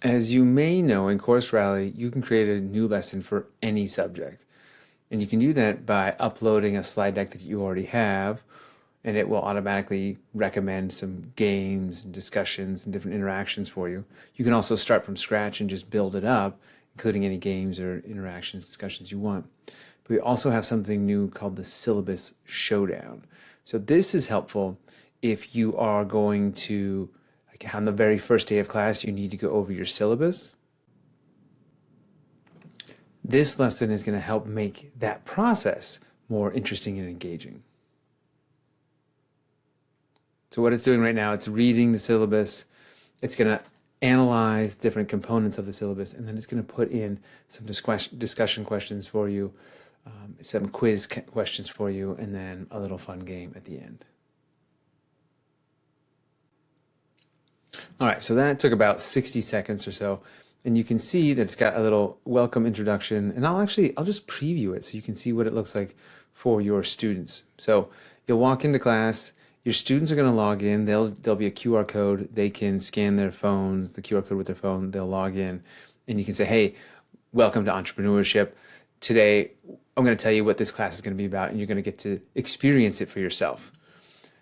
As you may know, in Course Rally, you can create a new lesson for any subject. And you can do that by uploading a slide deck that you already have, and it will automatically recommend some games and discussions and different interactions for you. You can also start from scratch and just build it up, including any games or interactions, discussions you want. But we also have something new called the Syllabus Showdown. So this is helpful if you are going to, like on the very first day of class, you need to go over your syllabus. This lesson is going to help make that process more interesting and engaging. So what it's doing right now, it's reading the syllabus. It's going to analyze different components of the syllabus, and then it's going to put in some discussion questions for you, some quiz questions for you, and then a little fun game at the end. All right, so that took about 60 seconds or so. And you can see that it's got a little welcome introduction. And I'll just preview it so you can see what it looks like for your students. So you'll walk into class, your students are going to log in. There'll be a QR code. They can scan their phones, the QR code with their phone. They'll log in and you can say, hey, welcome to entrepreneurship. Today, I'm going to tell you what this class is going to be about, and you're going to get to experience it for yourself.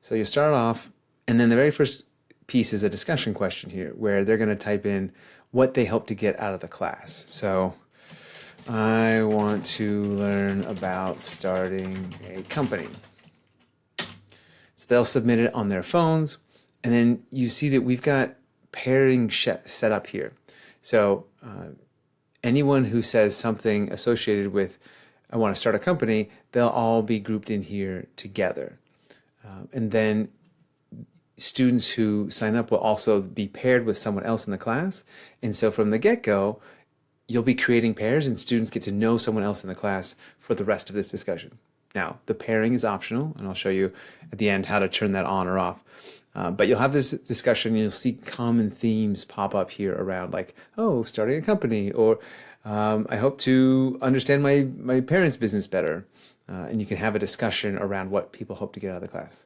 So you start off, and then the very first piece is a discussion question here where they're going to type in what they hope to get out of the class. So I want to learn about starting a company. So they'll submit it on their phones, and then you see that we've got pairing set up here. So anyone who says something associated with I want to start a company, they'll all be grouped in here together. And then students who sign up will also be paired with someone else in the class. And so from the get-go, you'll be creating pairs and students get to know someone else in the class for the rest of this discussion. Now, the pairing is optional, and I'll show you at the end how to turn that on or off. But you'll have this discussion, you'll see common themes pop up here around like, oh, starting a company, or I hope to understand my parents' business better. And you can have a discussion around what people hope to get out of the class.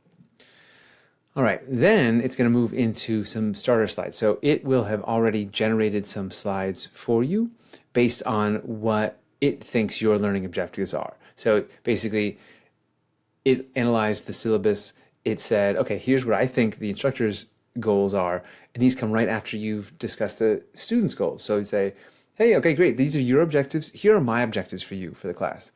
All right, then it's going to move into some starter slides. So it will have already generated some slides for you based on what it thinks your learning objectives are. So basically, it analyzed the syllabus. It said, okay, here's what I think the instructor's goals are, and these come right after you've discussed the student's goals. So you say, hey, okay, great, these are your objectives. Here are my objectives for you for the class.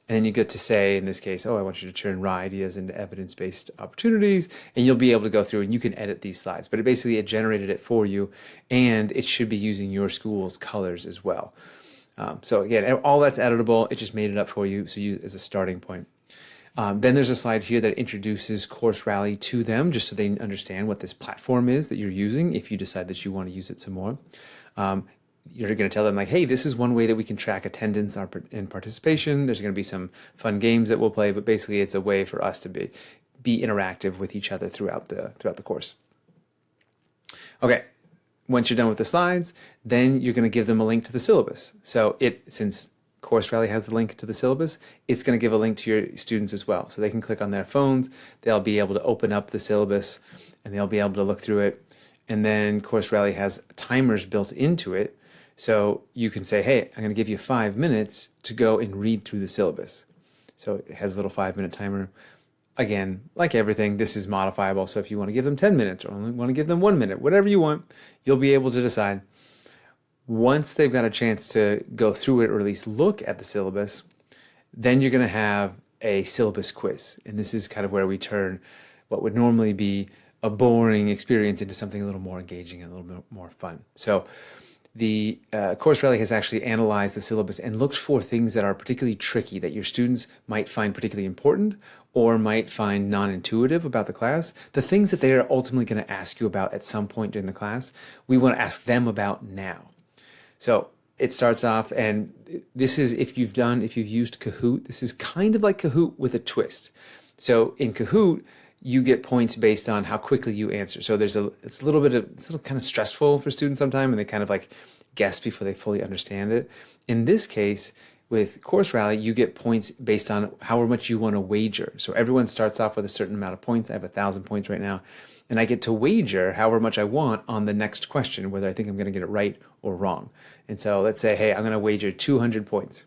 And then you get to say, in this case, oh, I want you to turn raw ideas into evidence-based opportunities, and you'll be able to go through and you can edit these slides. But it generated it for you, and it should be using your school's colors as well. So again, all that's editable. It just made it up for you, so you as a starting point. Then there's a slide here that introduces Course Rally to them, just so they understand what this platform is that you're using if you decide that you want to use it some more. You're going to tell them like, hey, this is one way that we can track attendance and participation. There's going to be some fun games that we'll play, but basically it's a way for us to be interactive with each other throughout the course. Okay, once you're done with the slides, then you're going to give them a link to the syllabus. So since Course Rally has the link to the syllabus, it's going to give a link to your students as well. So they can click on their phones, they'll be able to open up the syllabus, and they'll be able to look through it. And then Course Rally has timers built into it. So you can say, hey, I'm going to give you 5 minutes to go and read through the syllabus. So it has a little 5-minute timer. Again, like everything, this is modifiable. So if you want to give them 10 minutes or only want to give them 1 minute, whatever you want, you'll be able to decide. Once they've got a chance to go through it or at least look at the syllabus, then you're going to have a syllabus quiz. And this is kind of where we turn what would normally be a boring experience into something a little more engaging and a little bit more fun. So the Course Rally has actually analyzed the syllabus and looked for things that are particularly tricky that your students might find particularly important or might find non-intuitive about the class. The things that they are ultimately going to ask you about at some point during the class, we want to ask them about now. So it starts off, and this is if you've used Kahoot, this is kind of like Kahoot with a twist. So in Kahoot, you get points based on how quickly you answer. So it's a little kind of stressful for students sometimes, and they kind of like guess before they fully understand it. In this case, with Course Rally, you get points based on how much you want to wager. So everyone starts off with a certain amount of points. I have 1,000 points right now. and I get to wager however much I want on the next question, whether I think I'm going to get it right or wrong. And so let's say, hey, I'm going to wager 200 points.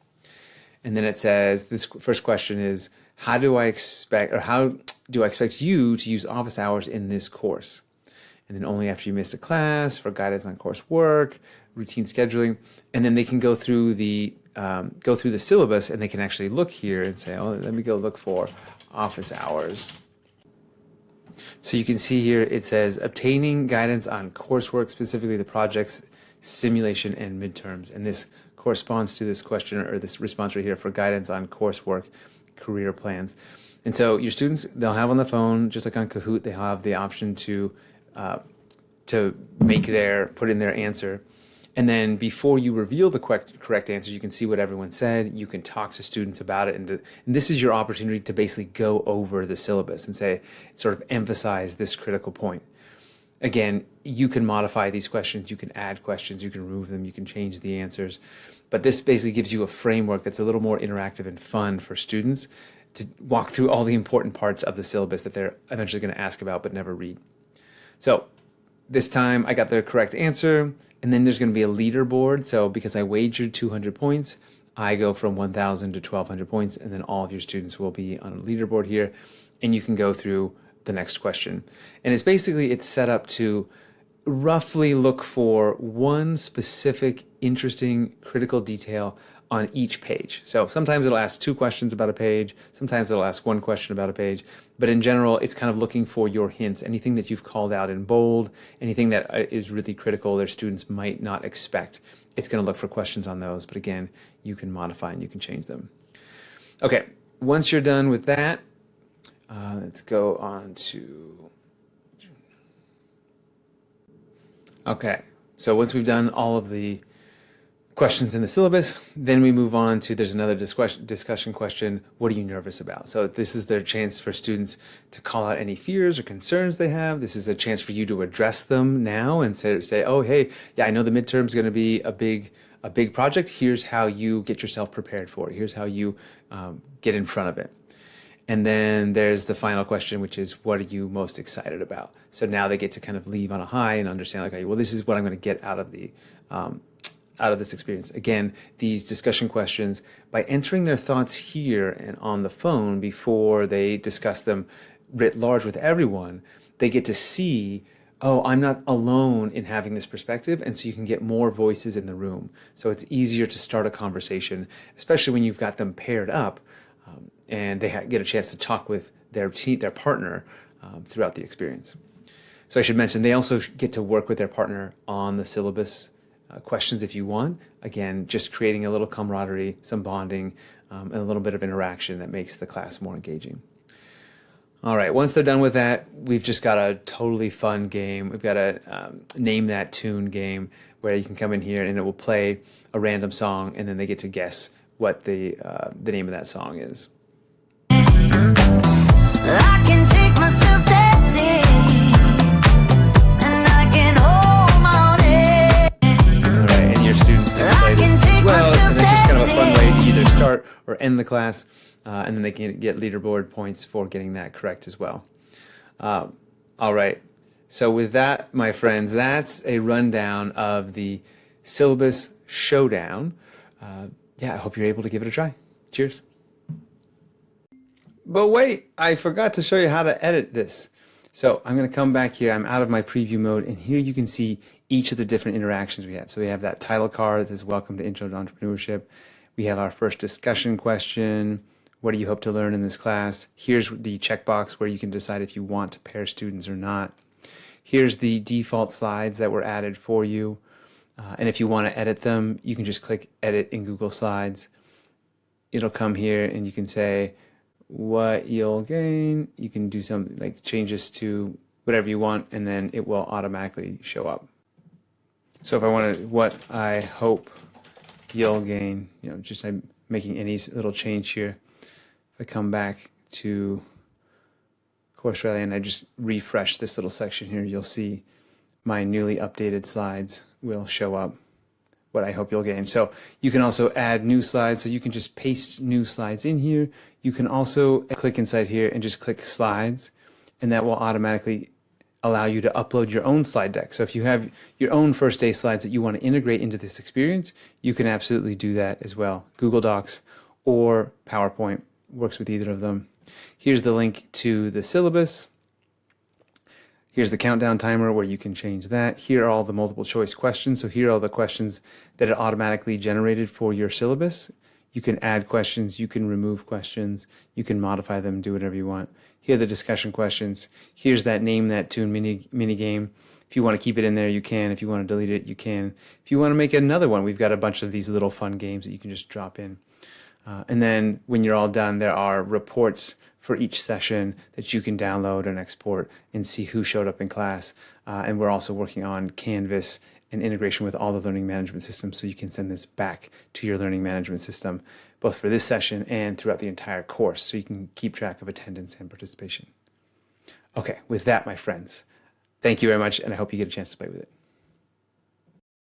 And then it says, this first question is, how do I expect you to use office hours in this course? And then only after you missed a class, for guidance on coursework, routine scheduling, and then they can go through the syllabus, and they can actually look here and say, oh, let me go look for office hours. So you can see here it says obtaining guidance on coursework, specifically the projects, simulation, and midterms. And this corresponds to this question, or this response right here, for guidance on coursework, career plans. And so your students, they'll have on the phone, just like on Kahoot, they have the option to put in their answer. And then before you reveal the correct answer, you can see what everyone said. You can talk to students about it. And this is your opportunity to basically go over the syllabus and sort of emphasize this critical point. Again, you can modify these questions. You can add questions. You can remove them. You can change the answers. But this basically gives you a framework that's a little more interactive and fun for students to walk through all the important parts of the syllabus that they're eventually going to ask about but never read. So this time I got the correct answer, and then there's going to be a leaderboard. So because I wagered 200 points, I go from 1,000 to 1,200 points, and then all of your students will be on a leaderboard here, and you can go through the next question. And it's set up to roughly look for one specific, interesting, critical detail on each page. So sometimes it'll ask 2 questions about a page, sometimes it'll ask 1 question about a page, but in general, it's kind of looking for your hints, anything that you've called out in bold, anything that is really critical their students might not expect. It's going to look for questions on those, but again, you can modify and you can change them. Okay, once you're done with that, let's go on to... Okay, so once we've done all of the questions in the syllabus, then we move on to, there's another discussion question, what are you nervous about? So this is their chance for students to call out any fears or concerns they have. This is a chance for you to address them now and say, oh, hey, yeah, I know the midterm is going to be a big project. Here's how you get yourself prepared for it. Here's how you get in front of it. And then there's the final question, which is, what are you most excited about? So now they get to kind of leave on a high and understand, like, okay, well, this is what I'm going to get out of this experience. Again, these discussion questions, by entering their thoughts here and on the phone before they discuss them writ large with everyone, they get to see, oh, I'm not alone in having this perspective, and so you can get more voices in the room. So it's easier to start a conversation, especially when you've got them paired up, and they get a chance to talk with their partner throughout the experience. So I should mention, they also get to work with their partner on the syllabus questions if you want. Again, just creating a little camaraderie, some bonding, and a little bit of interaction that makes the class more engaging. All right, once they're done with that, we've just got a totally fun game. We've got a name that tune game where you can come in here and it will play a random song, and then they get to guess what the name of that song is. I can take myself dancing, and I can hold my own head. All right, and your students can play this as well, and it's just kind of a fun way to either start or end the class, and then they can get leaderboard points for getting that correct as well. All right, so with that, my friends, that's a rundown of the Syllabus Showdown. Yeah, I hope you're able to give it a try. Cheers. But wait, I forgot to show you how to edit this. So I'm going to come back here. I'm out of my preview mode, and here you can see each of the different interactions we have. So we have that title card that says, Welcome to Intro to Entrepreneurship. We have our first discussion question. What do you hope to learn in this class? Here's the checkbox where you can decide if you want to pair students or not. Here's the default slides that were added for you. And if you want to edit them, you can just click Edit in Google Slides. It'll come here, and you can say what you'll gain. You can do some like changes to whatever you want, and then it will automatically show up. So if I wanted what I hope you'll gain, just I'm making any little change here. If I come back to Course Rally and I just refresh this little section here, you'll see my newly updated slides will show up, what I hope you'll gain. So you can also add new slides, so you can just paste new slides in here. You can also click inside here and just click slides, and that will automatically allow you to upload your own slide deck. So if you have your own first day slides that you want to integrate into this experience, you can absolutely do that as well. Google Docs or PowerPoint works with either of them. Here's the link to the syllabus. Here's the countdown timer where you can change that. Here are all the multiple choice questions. So here are all the questions that are automatically generated for your syllabus. You can add questions, you can remove questions, you can modify them, do whatever you want. Here are the discussion questions. Here's that name that tune mini game. If you want to keep it in there, you can. If you want to delete it, you can. If you want to make another one, we've got a bunch of these little fun games that you can just drop in. And then when you're all done, there are reports for each session that you can download and export and see who showed up in class. And we're also working on Canvas and integration with all the learning management systems, so you can send this back to your learning management system, both for this session and throughout the entire course, so you can keep track of attendance and participation. Okay, with that, my friends, thank you very much, and I hope you get a chance to play with it.